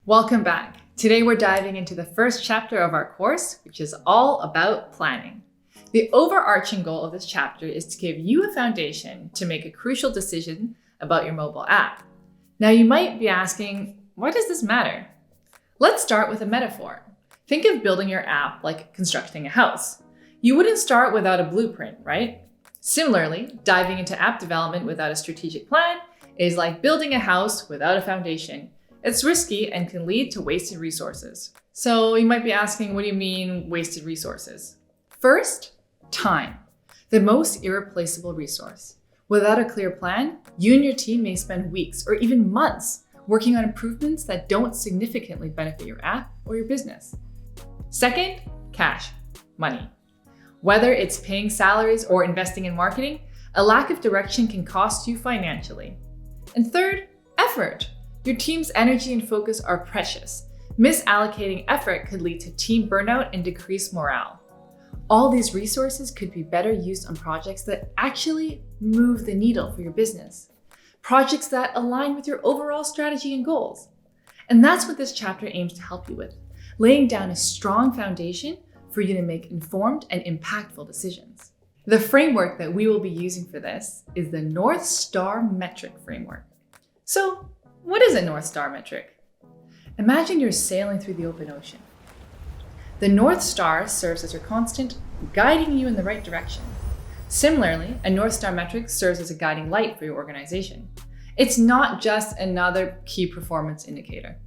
Welcome back. Today we're diving into the first chapter of our course, which is all about planning. The overarching goal of this chapter is to give you a foundation to make a crucial decision about your mobile app. Now you might be asking, why does this matter? Let's start with a metaphor. Think of building your app like constructing a house. You wouldn't start without a blueprint, right? Similarly, diving into app development without a strategic plan is like building a house without a foundation. It's risky and can lead to wasted resources. So you might be asking, what do you mean wasted resources? First, time, the most irreplaceable resource. Without a clear plan, you and your team may spend weeks or even months working on improvements that don't significantly benefit your app or your business. Second, cash, money. Whether it's paying salaries or investing in marketing, a lack of direction can cost you financially. And third, effort. Your team's energy and focus are precious. Misallocating effort could lead to team burnout and decreased morale. All these resources could be better used on projects that actually move the needle for your business. Projects that align with your overall strategy and goals. And that's what this chapter aims to help you with, laying down a strong foundation for you to make informed and impactful decisions. The framework that we will be using for this is the Northstar metric framework. So, what is a Northstar metric? Imagine you're sailing through the open ocean. The North Star serves as your constant, guiding you in the right direction. Similarly, a North Star metric serves as a guiding light for your organization. It's not just another key performance indicator.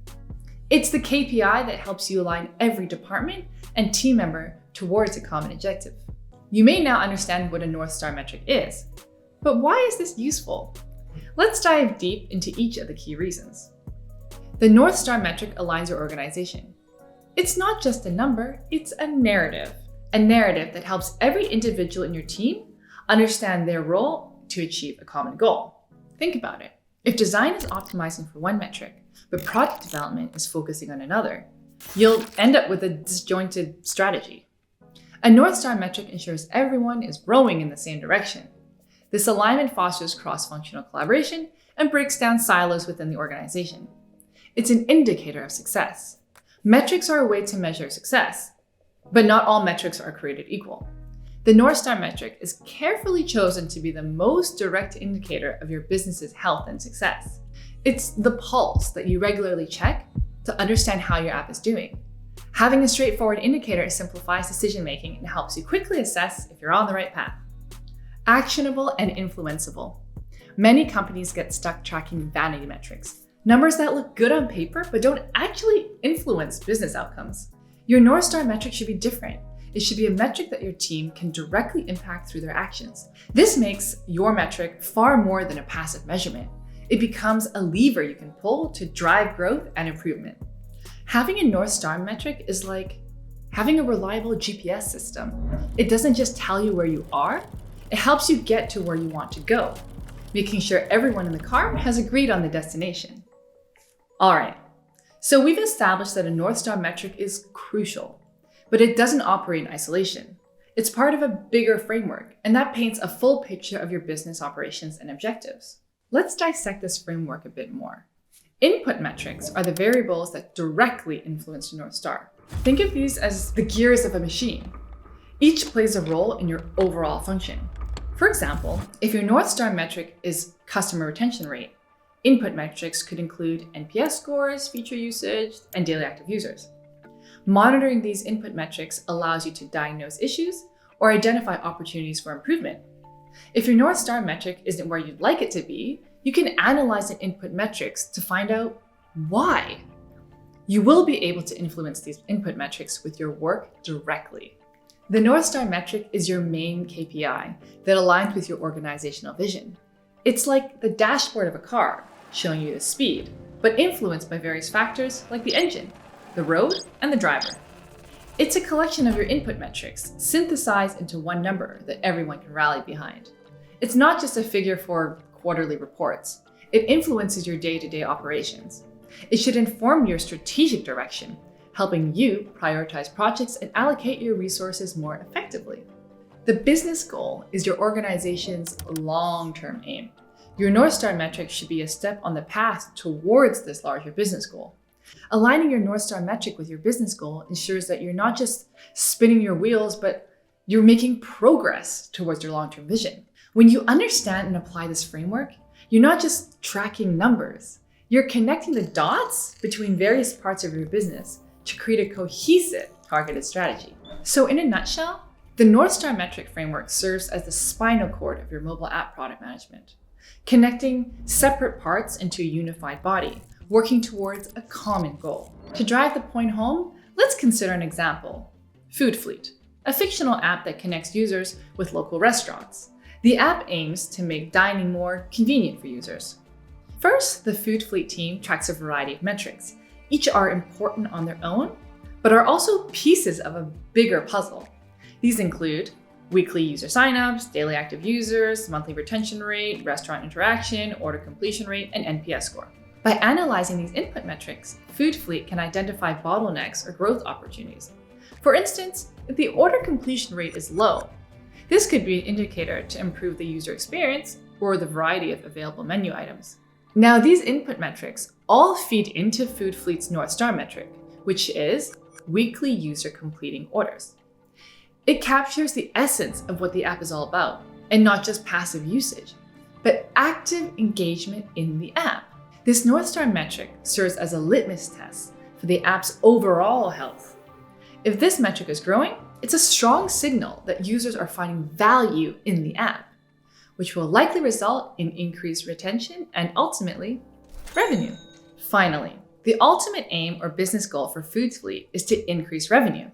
It's the KPI that helps you align every department and team member towards a common objective. You may now understand what a North Star metric is, but why is this useful? Let's dive deep into each of the key reasons. The North Star metric aligns your organization. It's not just a number, it's a narrative that helps every individual in your team understand their role to achieve a common goal. Think about it. If design is optimizing for one metric, but product development is focusing on another, you'll end up with a disjointed strategy. A North Star metric ensures everyone is rowing in the same direction. This alignment fosters cross-functional collaboration and breaks down silos within the organization. It's an indicator of success. Metrics are a way to measure success, but not all metrics are created equal. The North Star metric is carefully chosen to be the most direct indicator of your business's health and success. It's the pulse that you regularly check to understand how your app is doing. Having a straightforward indicator simplifies decision-making and helps you quickly assess if you're on the right path. Actionable and influenceable. Many companies get stuck tracking vanity metrics, numbers that look good on paper but don't actually influence business outcomes. Your North Star metric should be different. It should be a metric that your team can directly impact through their actions. This makes your metric far more than a passive measurement. It becomes a lever you can pull to drive growth and improvement. Having a North Star metric is like having a reliable GPS system. It doesn't just tell you where you are, it helps you get to where you want to go, making sure everyone in the car has agreed on the destination. All right, so we've established that a North Star metric is crucial, but it doesn't operate in isolation. It's part of a bigger framework, and that paints a full picture of your business operations and objectives. Let's dissect this framework a bit more. Input metrics are the variables that directly influence the North Star. Think of these as the gears of a machine. Each plays a role in your overall function. For example, if your North Star metric is customer retention rate, input metrics could include NPS scores, feature usage, and daily active users. Monitoring these input metrics allows you to diagnose issues or identify opportunities for improvement. If your North Star metric isn't where you'd like it to be, you can analyze the input metrics to find out why. You will be able to influence these input metrics with your work directly. The North Star metric is your main KPI that aligns with your organizational vision. It's like the dashboard of a car, showing you the speed, but influenced by various factors like the engine, the road, and the driver. It's a collection of your input metrics, synthesized into one number that everyone can rally behind. It's not just a figure for quarterly reports. It influences your day-to-day operations. It should inform your strategic direction, helping you prioritize projects and allocate your resources more effectively. The business goal is your organization's long-term aim. Your North Star metric should be a step on the path towards this larger business goal. Aligning your Northstar metric with your business goal ensures that you're not just spinning your wheels, but you're making progress towards your long-term vision. When you understand and apply this framework, you're not just tracking numbers. You're connecting the dots between various parts of your business to create a cohesive, targeted strategy. So in a nutshell, the Northstar metric framework serves as the spinal cord of your mobile app product management, connecting separate parts into a unified body, working towards a common goal. To drive the point home, let's consider an example. Food Fleet, a fictional app that connects users with local restaurants. The app aims to make dining more convenient for users. First, the Food Fleet team tracks a variety of metrics. Each are important on their own, but are also pieces of a bigger puzzle. These include weekly user signups, daily active users, monthly retention rate, restaurant interaction, order completion rate, and NPS score. By analyzing these input metrics, Food Fleet can identify bottlenecks or growth opportunities. For instance, if the order completion rate is low, this could be an indicator to improve the user experience or the variety of available menu items. Now, these input metrics all feed into Food Fleet's Northstar metric, which is weekly user completing orders. It captures the essence of what the app is all about, and not just passive usage, but active engagement in the app. This Northstar metric serves as a litmus test for the app's overall health. If this metric is growing, it's a strong signal that users are finding value in the app, which will likely result in increased retention and ultimately revenue. Finally, the ultimate aim or business goal for Food Fleet is to increase revenue.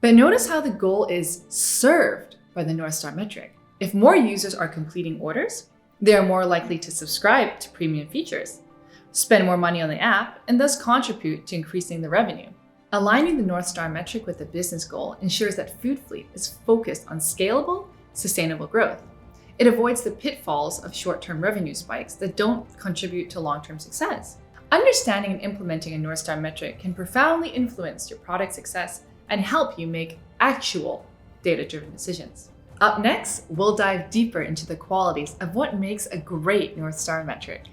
But notice how the goal is served by the Northstar metric. If more users are completing orders, they are more likely to subscribe to premium features, spend more money on the app, and thus contribute to increasing the revenue. Aligning the Northstar metric with the business goal ensures that Food Fleet is focused on scalable, sustainable growth. It avoids the pitfalls of short-term revenue spikes that don't contribute to long-term success. Understanding and implementing a Northstar metric can profoundly influence your product success and help you make actual data-driven decisions. Up next, we'll dive deeper into the qualities of what makes a great Northstar metric.